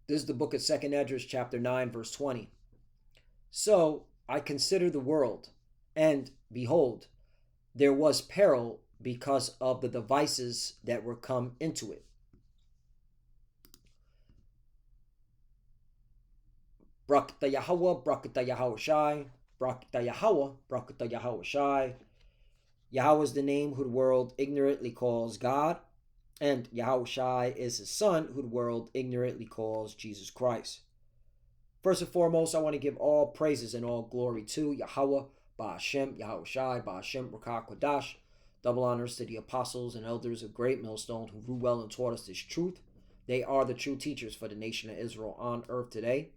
This is the book of 2nd Esdras, chapter 9, verse 20. So I considered the world, and behold, there was peril because of the devices that were come into it. Brakta Yahweh, Brakta Yahweh Shai, Brakta Yahweh, Brakta Yahweh Shai. Yahweh is the name who the world ignorantly calls God, and Yahweh Shai is his son who the world ignorantly calls Jesus Christ. First and foremost, I want to give all praises and all glory to Yahweh, Ba'ashem, Yahweh Shai, Ba'ashem, Rakah Kodash. Double honors to the apostles and elders of Great Millstone who grew well and taught us this truth. They are the true teachers for the nation of Israel on earth today.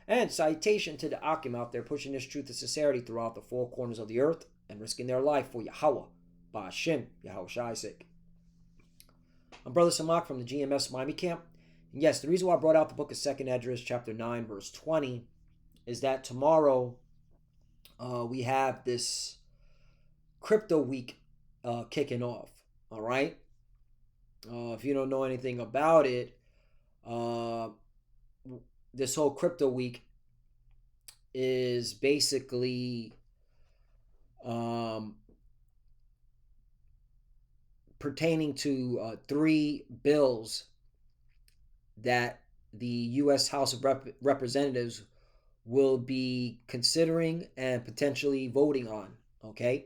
And salutation to the Akim out there pushing this truth and sincerity throughout the four corners of the earth and risking their life for Yahweh, Ba'ashem, Yahweh Shai's sake. I'm Brother Samak from the GMS Miami camp. And yes, the reason why I brought out the book of 2nd Esdras, chapter 9, verse 20, is that tomorrow we have this crypto week kicking off. All right. If you don't know anything about it, this whole crypto week is basically pertaining to 3 bills that the U.S. House of Representatives will be considering and potentially voting on. Okay.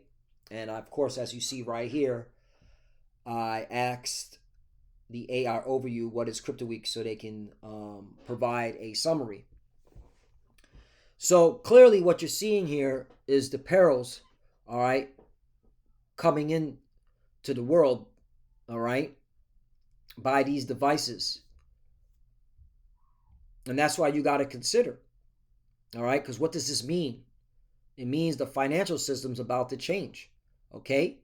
And of course, as you see right here, I asked the AI overview what is Crypto Week so they can provide a summary. So clearly what you're seeing here is the perils, all right, coming in to the world, all right, by these devices. And that's why you got to consider, all right, because what does this mean? It means the financial system's about to change, okay?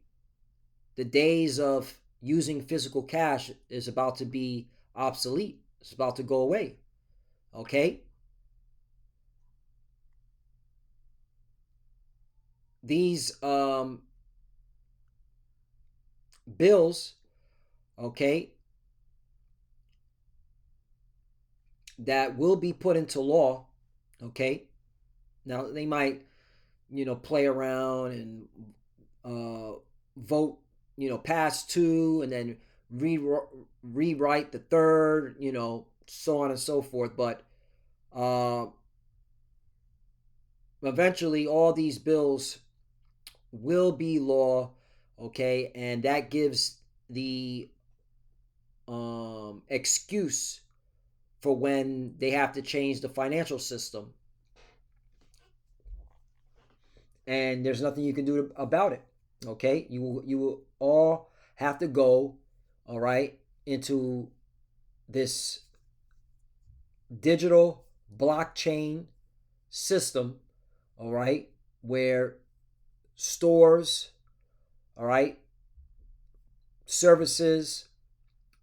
The days of using physical cash is about to be obsolete. It's about to go away, okay? These bills, okay, that will be put into law, okay? Now, they might, play around and vote, pass 2 and then rewrite the 3rd, so on and so forth. But eventually all these bills will be law, okay? And that gives the excuse for when they have to change the financial system. And there's nothing you can do about it, okay? You will all have to go, all right, into this digital blockchain system, all right, where stores, all right, services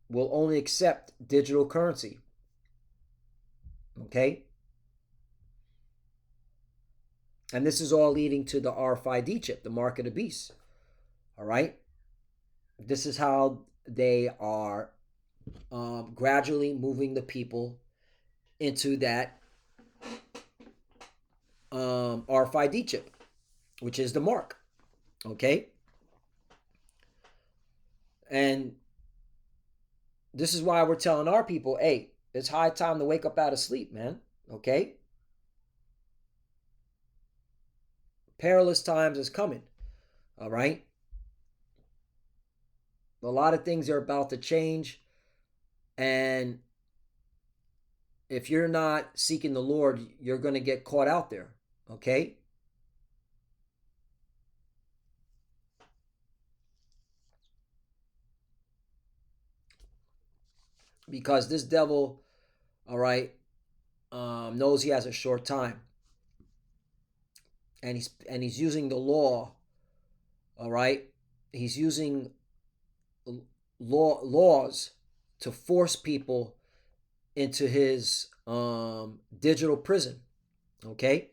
will only accept digital currency, okay? And this is all leading to the RFID chip, the mark of the beast, all right? This is how they are gradually moving the people into that RFID chip, which is the mark, okay? And this is why we're telling our people, hey, it's high time to wake up out of sleep, man, okay? Perilous times is coming, all right? A lot of things are about to change, and if you're not seeking the Lord, you're going to get caught out there, okay? Because this devil, all right, knows he has a short time, and he's using the law, all right? He's using laws to force people into his digital prison, okay?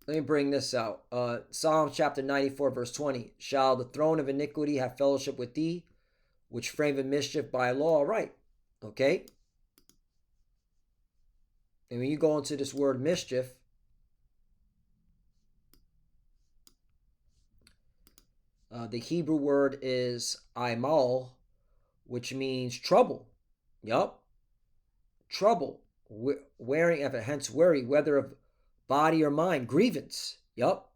Let me bring this out. Psalm chapter 94, verse 20. Shall the throne of iniquity have fellowship with thee, which frameth mischief by law? Right. Okay. And when you go into this word mischief, the Hebrew word is aimal, which means trouble. Yup. Trouble. Wearing, hence worry, whether of body or mind. Grievance. Yup.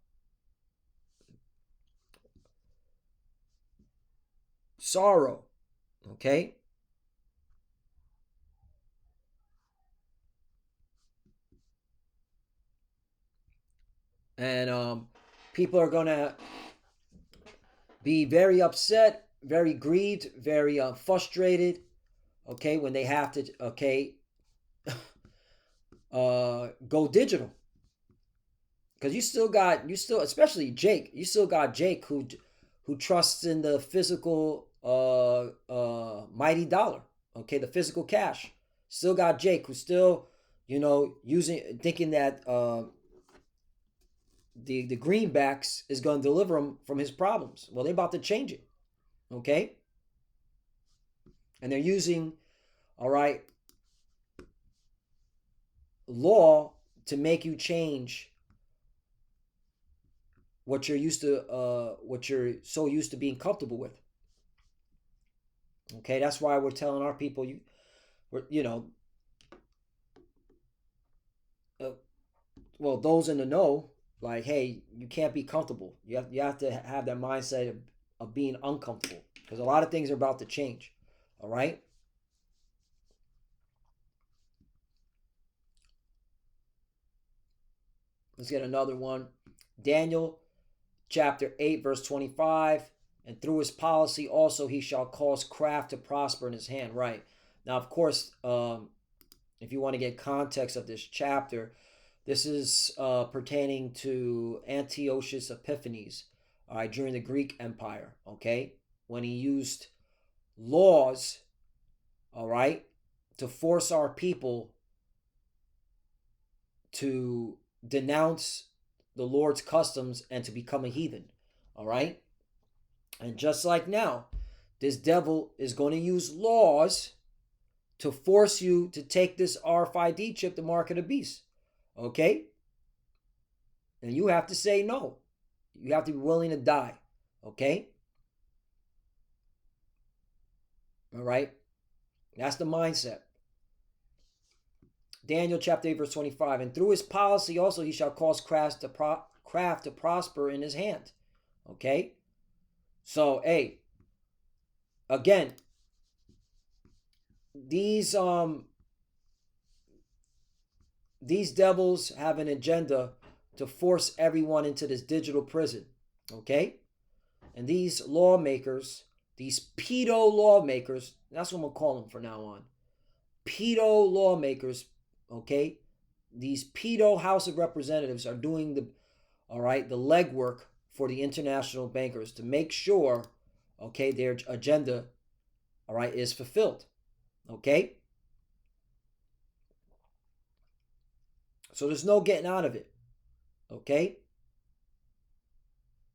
Sorrow. Okay. And people are going to be very upset, very grieved, very frustrated, okay, when they have to, okay, go digital. Because especially Jake, you still got Jake who trusts in the physical mighty dollar, okay, the physical cash. Still got Jake who's still, thinking that the greenbacks is going to deliver him from his problems. Well, they're about to change it, okay? And they're using, all right, law to make you change what you're so used to being comfortable with. Okay, that's why we're telling our people, well, those in the know, like, hey, you can't be comfortable. You have to have that mindset of being uncomfortable because a lot of things are about to change. All right. Let's get another one. Daniel chapter 8, verse 25. And through his policy also he shall cause craft to prosper in his hand. Right. Now, of course, if you want to get context of this chapter, this is pertaining to Antiochus Epiphanes, all right, during the Greek Empire, okay, when he used laws, all right, to force our people to denounce the Lord's customs and to become a heathen, all right? And just like now, this devil is going to use laws to force you to take this RFID chip, the mark of the beast, okay? And you have to say no. You have to be willing to die, okay? All right? That's the mindset. Daniel chapter 8, verse 25. And through his policy also he shall cause craft to prosper in his hand. Okay? So, hey, again, these devils have an agenda to force everyone into this digital prison. Okay? And these lawmakers, these pedo lawmakers, that's what I'm going to call them from now on. Pedo lawmakers, okay? These pedo House of Representatives are doing the legwork for the international bankers to make sure, okay, their agenda, all right, is fulfilled. Okay? So there's no getting out of it. Okay?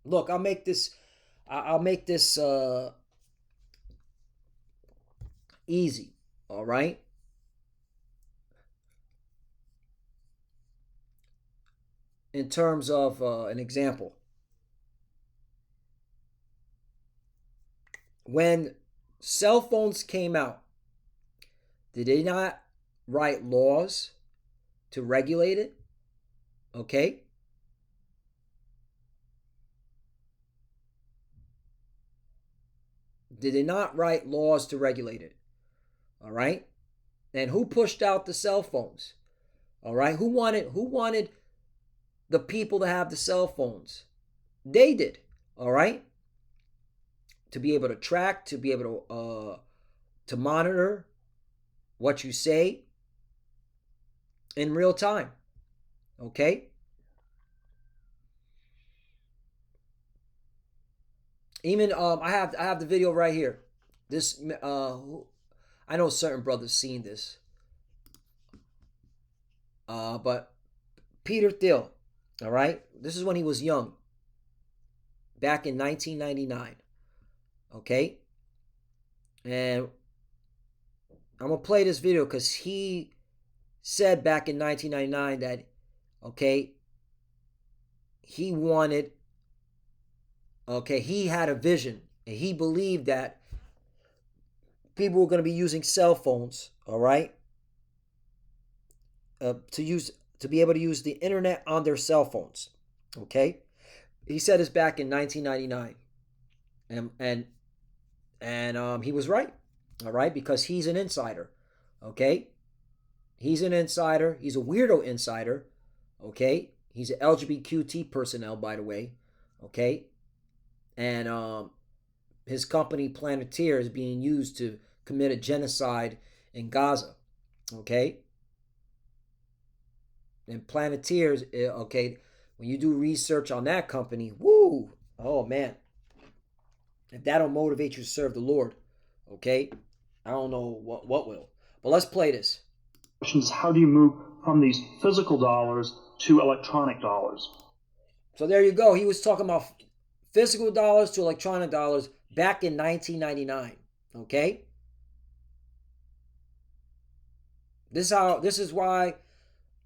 Look, I'll make this easy. All right? In terms of an example. When cell phones came out, did they not write laws to regulate it? Okay? Did they not write laws to regulate it? All right? And who pushed out the cell phones? All right? Who wanted the people to have the cell phones? They did. All right? To be able to track, to be able to monitor what you say in real time. Okay? Even I have the video right here. This I know certain brothers seen this. But Peter Thiel, All right. This is when he was young, back in 1999. Okay. And I'm going to play this video because he said back in 1999 that, okay, he wanted, okay, he had a vision and he believed that people were going to be using cell phones, all right, to be able to use the internet on their cell phones. Okay, he said this back in 1999, and he was right. All right, because he's an insider. Okay, he's an insider. He's a weirdo insider. Okay, he's an LGBTQ personnel, by the way. Okay, and his company Planeteer is being used to commit a genocide in Gaza. Okay, and Planeteers, okay, when you do research on that company, woo, oh man, if that'll motivate you to serve the Lord, okay, I don't know what will. But let's play this. Is how do you move from these physical dollars to electronic dollars? So there you go. He was talking about physical dollars to electronic dollars back in 1999. Okay, this is why.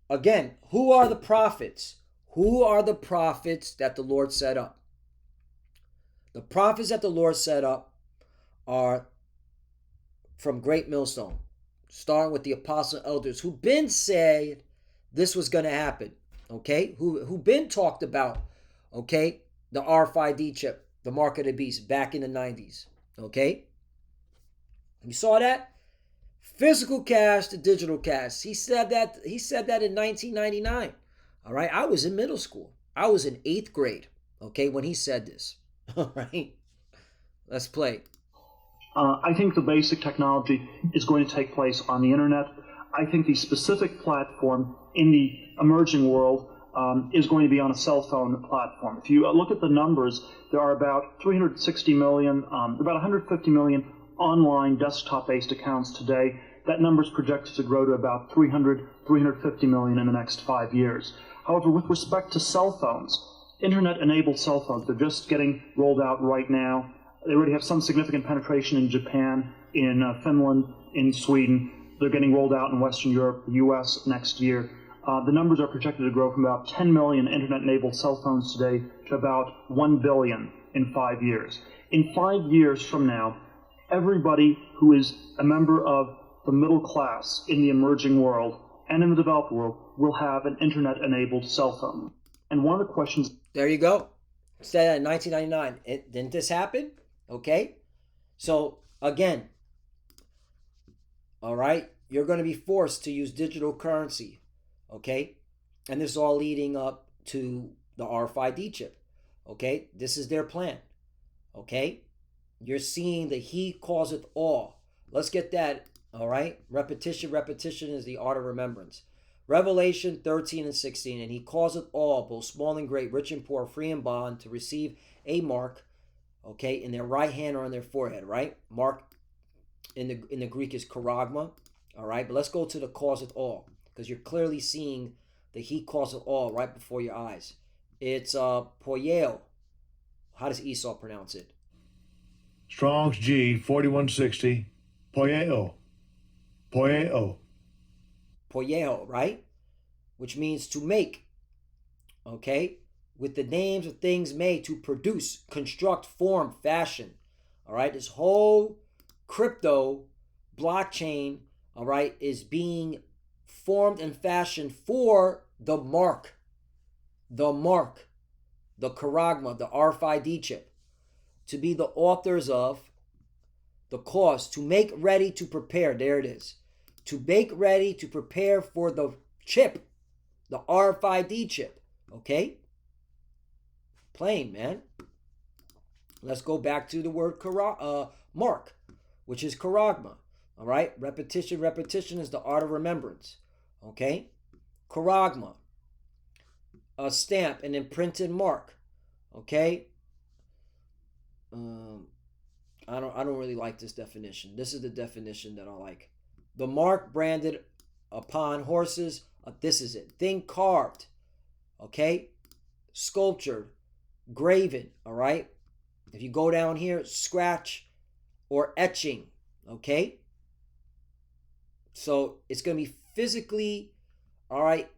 Again, who are the prophets? Who are the prophets that the Lord set up? The prophets that the Lord set up are from Great Millstone, starting with the apostle elders who been said this was going to happen. Okay, who been talked about. Okay, the RFID chip, the mark of the beast, back in the 90s. Okay, you saw that. Physical cash to digital cash. He said that in 1999. All right, I was in middle school. I was in 8th grade. Okay, when he said this. All right, let's play. I think the basic technology is going to take place on the internet. I think the specific platform in the emerging world is going to be on a cell phone platform. If you look at the numbers, there are about 360 million, about 150 million online desktop-based accounts today. That number is projected to grow to about 350 million in the next 5 years. However, with respect to cell phones, internet-enabled cell phones, they're just getting rolled out right now. They already have some significant penetration in Japan, in Finland, in Sweden. They're getting rolled out in Western Europe, the U.S. next year. The numbers are projected to grow from about 10 million internet-enabled cell phones today to about 1 billion in 5 years. In 5 years from now, everybody who is a member of the middle class in the emerging world and in the developed world will have an internet-enabled cell phone. And one of the questions... There you go. Said that in 1999. Didn't this happen? Okay. So, again, all right, you're going to be forced to use digital currency. Okay. And this is all leading up to the RFID chip. Okay. This is their plan. Okay. You're seeing the He causeth all. Let's get that. All right. Repetition is the art of remembrance. Revelation 13 and 16. And he causeth all, both small and great, rich and poor, free and bond, to receive a mark, okay, in their right hand or on their forehead, right? Mark in the Greek is charagma, all right? But let's go to the causeth all, because you're clearly seeing the He causeth all right before your eyes. It's poieo. How does Esau pronounce it? Strong's G 4160. Poieo. Poieo. Poieo, right? Which means to make, okay? With the names of things made, to produce, construct, form, fashion. All right, this whole crypto blockchain, all right, is being formed and fashioned for the mark, the charagma, the RFID chip, to be the authors of the cause, to make ready to prepare. There it is. To make ready to prepare for the chip, the RFID chip. Okay? Plain, man. Let's go back to the word mark, which is charagma. All right? Repetition is the art of remembrance. Okay? Charagma. A stamp, an imprinted mark. Okay? I don't really like this definition. This is the definition that I like. The mark branded upon horses. This is it. Thing carved. Okay? sculptured, graven, all right? If you go down here, scratch or etching, okay? So it's going to be physically, all right,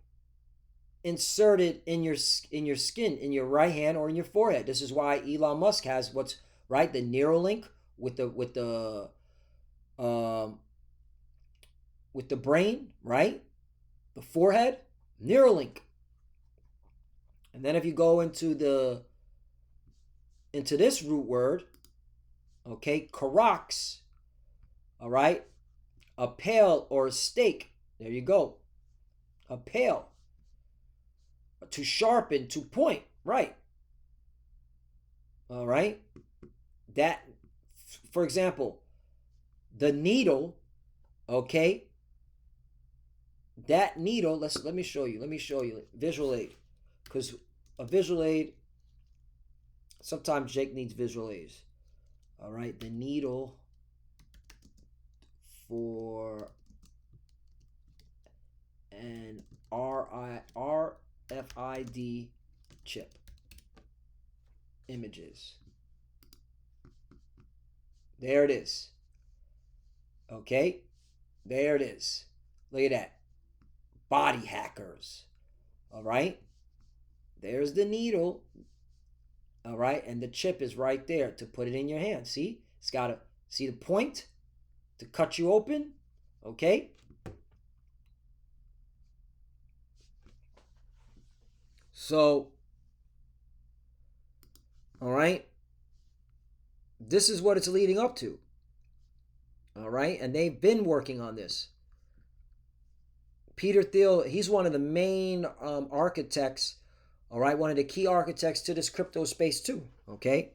inserted in your skin, in your right hand or in your forehead. This is why Elon Musk has what's right, the Neuralink with the brain, right? The forehead, Neuralink. And then if you go into this root word, okay, karox, all right, a pail or a stake. There you go. A pail. To sharpen, to point, right? All right. That, for example, the needle, okay, that needle, let me show you visual aid, because a visual aid, sometimes Jake needs visual aids. All right, the needle for an RFID chip images. There it is. Okay, there it is. Look at that. Body hackers. All right, there's the needle. All right, and the chip is right there to put it in your hand. See, it's got to see the point to cut you open. Okay. So, all right, this is what it's leading up to. All right, and they've been working on this. Peter Thiel, he's one of the main architects, all right, one of the key architects to this crypto space too, okay?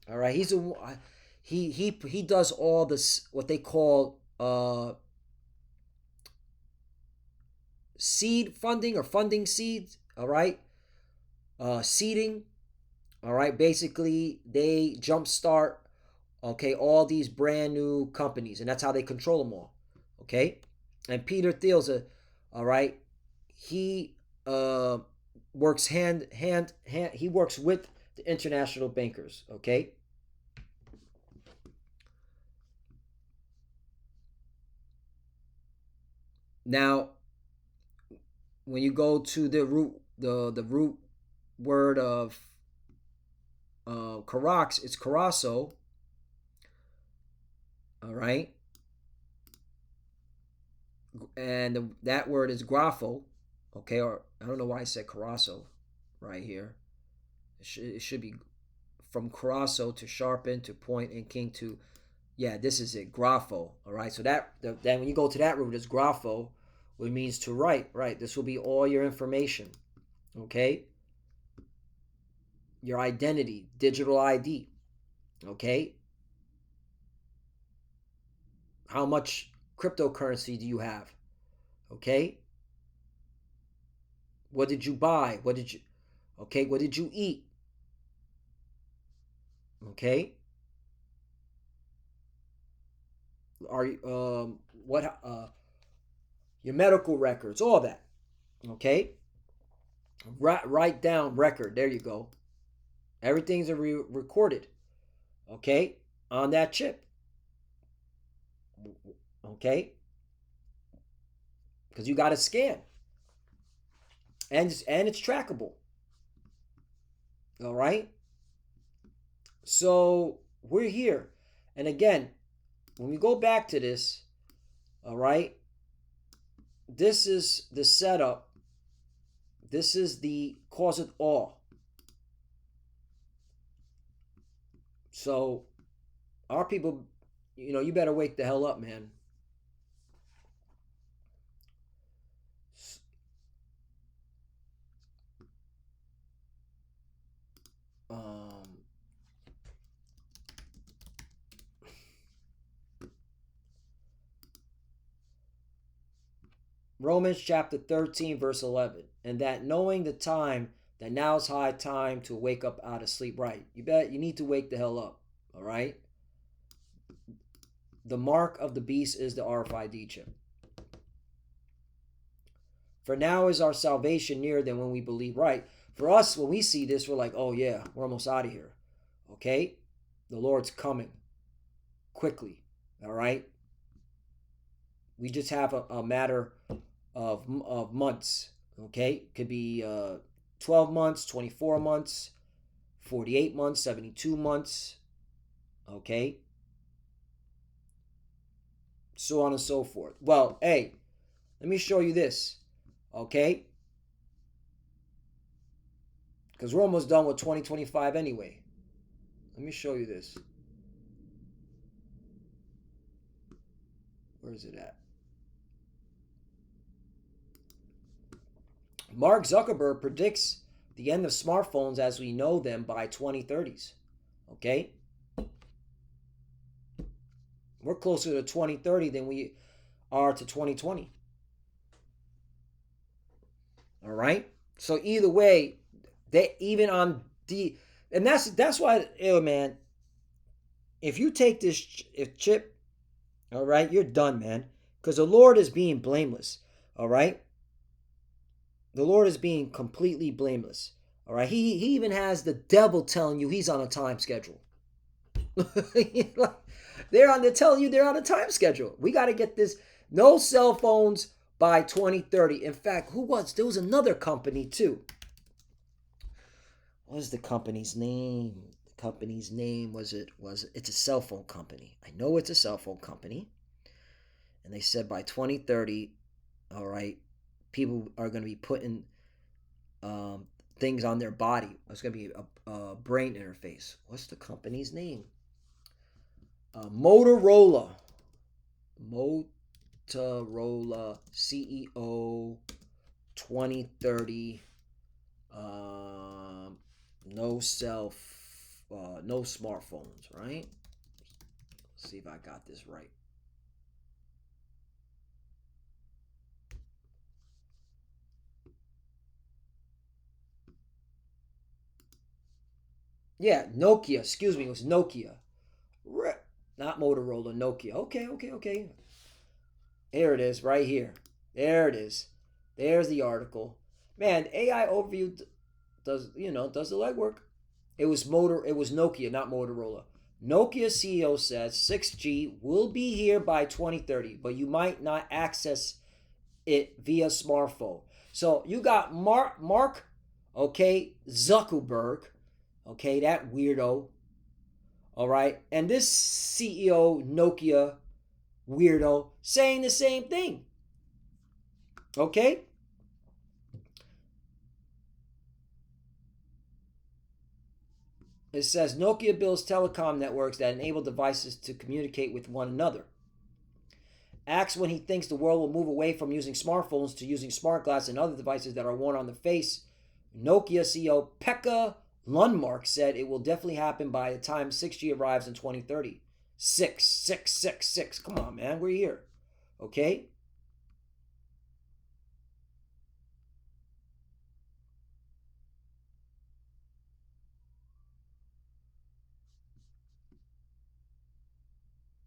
All right, he does all this, what they call seed funding or funding seeds, all right? Seeding, all right? Basically, they jumpstart, okay, all these brand new companies, and that's how they control them all, okay? And Peter Thiel's all right, he works hand, he works with the international bankers, okay? Now, when you go to the root word of Karox, it's Karaso, all right? And that word is grapho, okay? Or I don't know why I said Karaso right here. It should be from Karaso to sharpen to point and king to, yeah, this is it, grapho, all right? So then when you go to that root, it's grapho, which means to write, right? This will be all your information, okay? Your identity, digital ID, okay? How much cryptocurrency do you have? Okay? What did you buy? What did you eat? Okay? Are you your medical records, all that. Okay? Write down record. There you go. Everything's recorded. Okay? On that chip. Okay? Because you got to scan, and it's trackable. All right. So we're here, and again, when we go back to this, all right, this is the setup. This is the cause of all. So our people, you better wake the hell up, man. Romans chapter 13, verse 11. And that knowing the time, that now is high time to wake up out of sleep. Right. You need to wake the hell up. All right. The mark of the beast is the RFID chip. For now is our salvation nearer than when we believe, right? For us, when we see this, we're like, oh yeah, we're almost out of here. Okay? The Lord's coming quickly. All right? We just have a matter of months. Okay? Could be 12 months, 24 months, 48 months, 72 months. Okay? So on and so forth. Well, hey, let me show you this. Okay? Because we're almost done with 2025 anyway. Let me show you this. Where is it at? Mark Zuckerberg predicts the end of smartphones as we know them by 2030s. Okay? We're closer to 2030 than we are to 2020. All right? So either way, they even on the, and that's why, man, if you take this chip, all right, you're done, man, because the Lord is being blameless. All right? The Lord is being completely blameless. All right? He even has the devil telling you he's on a time schedule. They're telling you they're on a time schedule. We got to get this. No cell phones by 2030. In fact, there was another company too. What was the company's name? The company's name it's a cell phone company. I know it's a cell phone company. And they said by 2030, all right, people are going to be putting things on their body. It's going to be a brain interface. What's the company's name? Motorola CEO 2030. No smartphones, right? Let's see if I got this right. Yeah, Nokia. Excuse me, it was Nokia. Not Motorola, Nokia. Okay. Here it is, right here. There it is. There's the article. Man, AI overview does the legwork. It was Nokia, not Motorola. Nokia CEO says 6G will be here by 2030, but you might not access it via smartphone. So you got Mark, okay, Zuckerberg, okay, that weirdo, all right, and this CEO Nokia weirdo saying the same thing. Okay? It says Nokia builds telecom networks that enable devices to communicate with one another. Asks when he thinks the world will move away from using smartphones to using smart glass and other devices that are worn on the face. Nokia CEO Pekka Lundmark said it will definitely happen by the time 6G arrives in 2030. 6. Come on, man. We're here. Okay?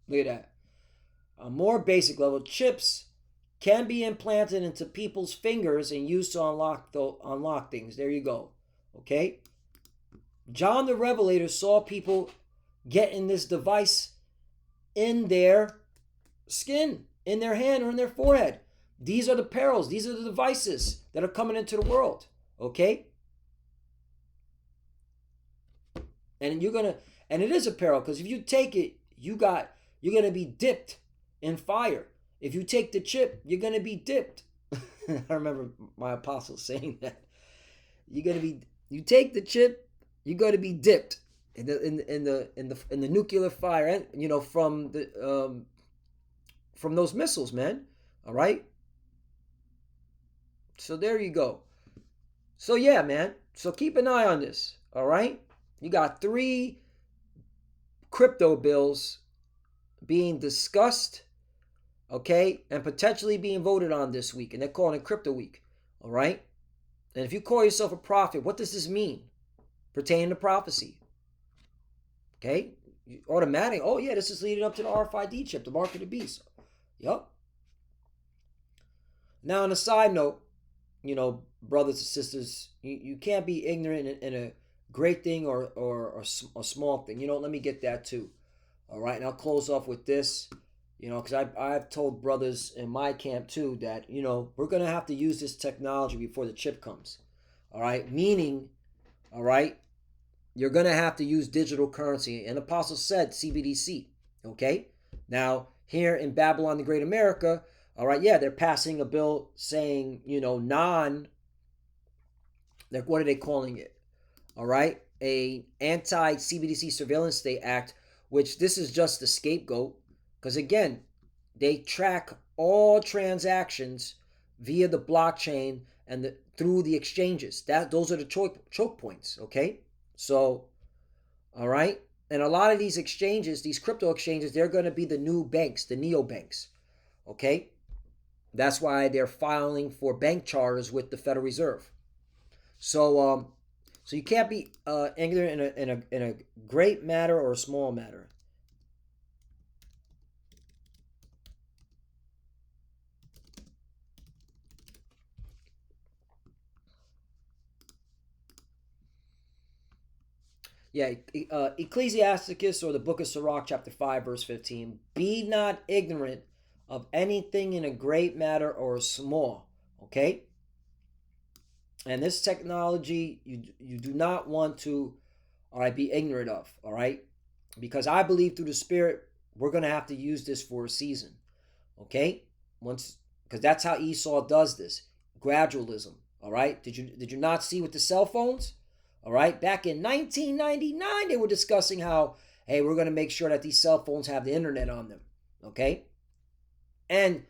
Look at that. A more basic level, chips can be implanted into people's fingers and used to unlock things. There you go. Okay? John the Revelator saw people getting this device in their skin, in their hand, or in their forehead. These are the perils. These are the devices that are coming into the world. Okay? And it is a peril, because if you take it, you're gonna be dipped in fire. If you take the chip, you're gonna be dipped. I remember my apostle saying that. You take the chip, you're gonna be dipped in the nuclear fire, and from those missiles, man. All right. So there you go. So yeah, man. So keep an eye on this. All right. You got 3 crypto bills being discussed, okay, and potentially being voted on this week, and they're calling it Crypto Week. All right. And if you call yourself a prophet, what does this mean pertaining to prophecy? Okay, automatic. Oh yeah, this is leading up to the RFID chip, the mark of the beast. Yup. Now, on a side note, brothers and sisters, you can't be ignorant in a great thing or a small thing. Let me get that too. All right, and I'll close off with this. Because I've told brothers in my camp too that we're gonna have to use this technology before the chip comes. All right, meaning, all right, you're gonna have to use digital currency, and the apostle said CBDC. Okay, now here in Babylon the Great America, all right, yeah, they're passing a bill saying what are they calling it? All right, a anti CBDC surveillance state act, which this is just the scapegoat. Because again, they track all transactions via the blockchain and through the exchanges. Those are the choke points. Okay, so all right, and a lot of these exchanges, these crypto exchanges, they're going to be the new banks, the neobanks. Okay, that's why they're filing for bank charters with the Federal Reserve. So you can't be ignorant in a great matter or a small matter. Yeah, Ecclesiasticus or the book of Sirach, chapter 5, verse 15. Be not ignorant of anything in a great matter or a small. Okay? And this technology, you do not want to, all right, be ignorant of. All right? Because I believe through the Spirit, we're going to have to use this for a season. Okay? Because that's how Esau does this. Gradualism. All right? Did you not see with the cell phones? All right, back in 1999, they were discussing how, hey, we're going to make sure that these cell phones have the internet on them, okay? And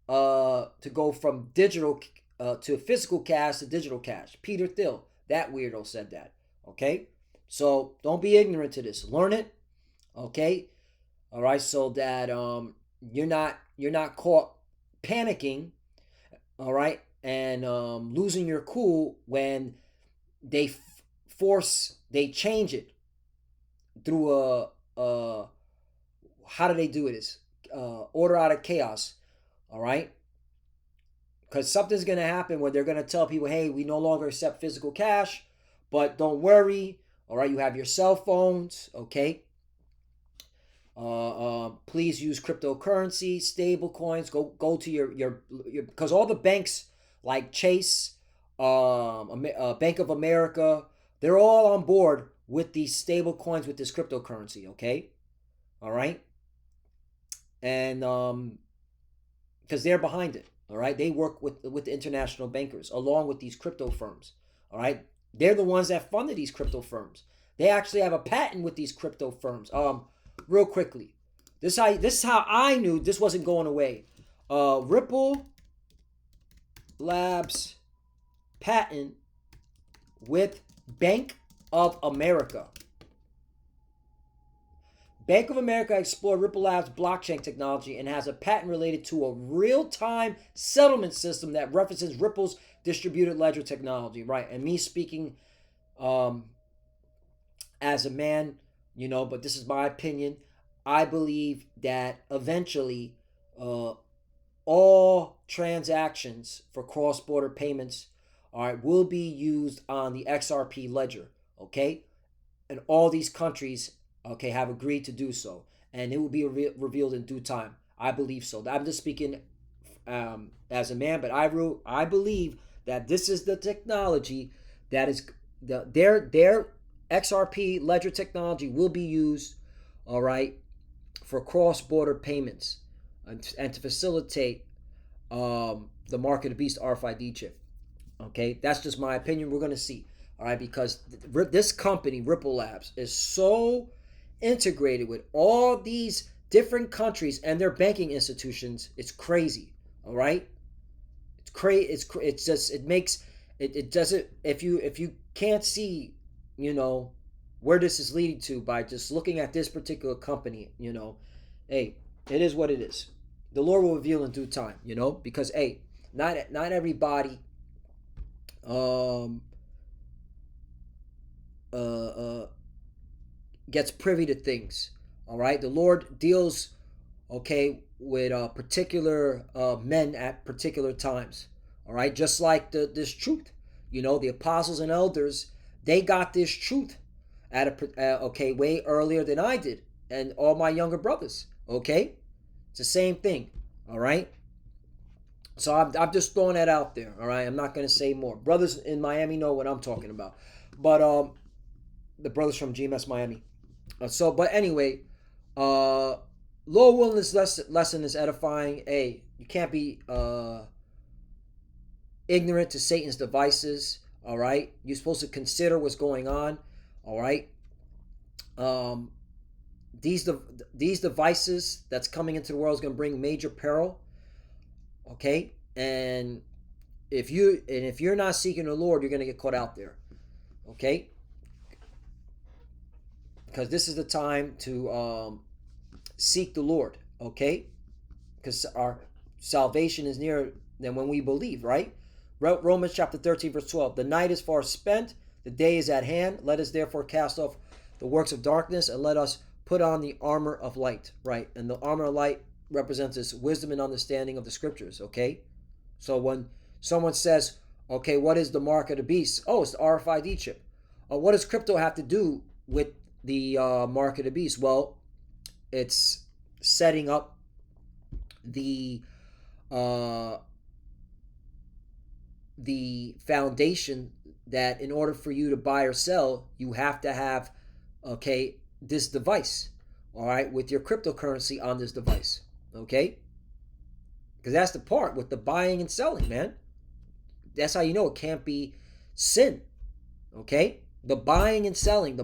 to go from digital to physical cash to digital cash. Peter Thiel, that weirdo said that, okay? So don't be ignorant to this. Learn it, okay? All right, so that you're not caught panicking, all right, and losing your cool when they change it through how do they do it is order out of chaos. All right, because something's going to happen where they're going to tell people, hey, we no longer accept physical cash, but don't worry, all right, you have your cell phones. Okay, please use cryptocurrency, stable coins. Go to your because all the banks like Chase, Bank of America, they're all on board with these stable coins, with this cryptocurrency. Okay, all right, and because they're behind it. All right, they work with the international bankers along with these crypto firms. All right, they're the ones that funded these crypto firms. They actually have a patent with these crypto firms. Real quickly, this is how I knew this wasn't going away. Ripple Labs patent with Bank of America. Bank of America explored Ripple Labs blockchain technology and has a patent related to a real-time settlement system that references Ripple's distributed ledger technology. Right, and me speaking as a man, but this is my opinion. I believe that eventually all transactions for cross-border payments, all right, will be used on the XRP ledger, okay? And all these countries, okay, have agreed to do so, and it will be revealed in due time. I believe so. I'm just speaking as a man, but I believe that this is the technology that is their XRP ledger technology will be used, all right, for cross-border payments and to facilitate the mark of the beast RFID chip. Okay, that's just my opinion. We're going to see. All right, because this company, Ripple Labs, is so integrated with all these different countries and their banking institutions. It's crazy. All right, it's crazy. It's just it doesn't. If you can't see, where this is leading to by just looking at this particular company, hey, it is what it is. The Lord will reveal in due time. Because hey, not everybody gets privy to things. All right, the Lord deals, okay, with particular men at particular times. All right, just like this truth. You know, the apostles and elders, they got this truth at a way earlier than I did, and all my younger brothers. Okay, it's the same thing. All right. So I'm just throwing that out there. All right, I'm not gonna say more. Brothers in Miami know what I'm talking about, but the brothers from GMS Miami. But anyway, Lord willing, this lesson is edifying. Hey, you can't be ignorant to Satan's devices. All right, you're supposed to consider what's going on. All right, these devices that's coming into the world is going to bring major peril. Okay, and if you're not seeking the Lord, you're going to get caught out there. Okay, because this is the time to seek the Lord. Okay, because our salvation is nearer than when we believe. Right. Romans chapter 13 verse 12. The night is far spent, the day is at hand. Let us therefore cast off the works of darkness and let us put on the armor of light. Right, and the armor of light represents this wisdom and understanding of the scriptures. Okay, so when someone says, okay, what is the mark of the beast? Oh, it's the RFID chip. What does crypto have to do with the mark of the beast? Well, it's setting up the foundation that in order for you to buy or sell, you have to have, okay, this device, all right, with your cryptocurrency on this device, okay? Because that's the part with the buying and selling, man. That's how you know it can't be sin, okay? The buying and selling,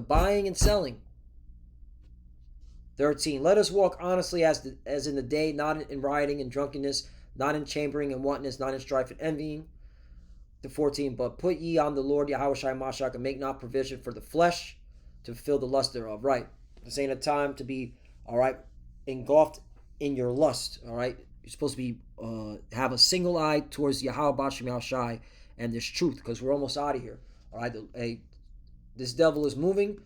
13, let us walk honestly as in the day, not in rioting and drunkenness, not in chambering and wantonness, not in strife and envying. To 14, but put ye on the Lord Yahushua Mashiach and make not provision for the flesh to fulfill the lust thereof. Right. This ain't a time to be, all right, engulfed in your lust. All right. You're supposed to be have a single eye towards Yahweh Bashem Yahushai and this truth, because we're almost out of here. All right. This devil is moving,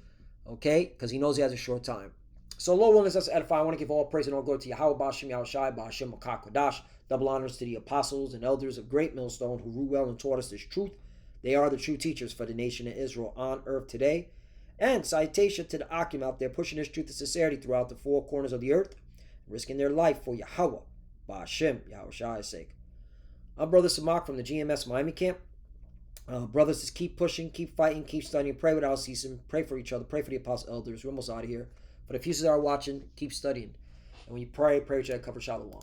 okay, because he knows he has a short time. So, Lord willing, let's edify. I want to give all praise and all glory to Yahweh Bashem Yahushai, Bashem Makak. Double honors to the apostles and elders of Great Millstone who rule well and taught us this truth. They are the true teachers for the nation of Israel on earth today. And citation to the Akim out there pushing this truth and sincerity throughout the four corners of the earth, risking their life for Yahweh, Ba'Shem, Yahushua's sake. I'm Brother Samak from the GMS Miami camp. Brothers, just keep pushing, keep fighting, keep studying, pray without ceasing, pray for each other, pray for the apostle elders. We're almost out of here. But if you are watching, keep studying. And when you pray with each other, cover shalom.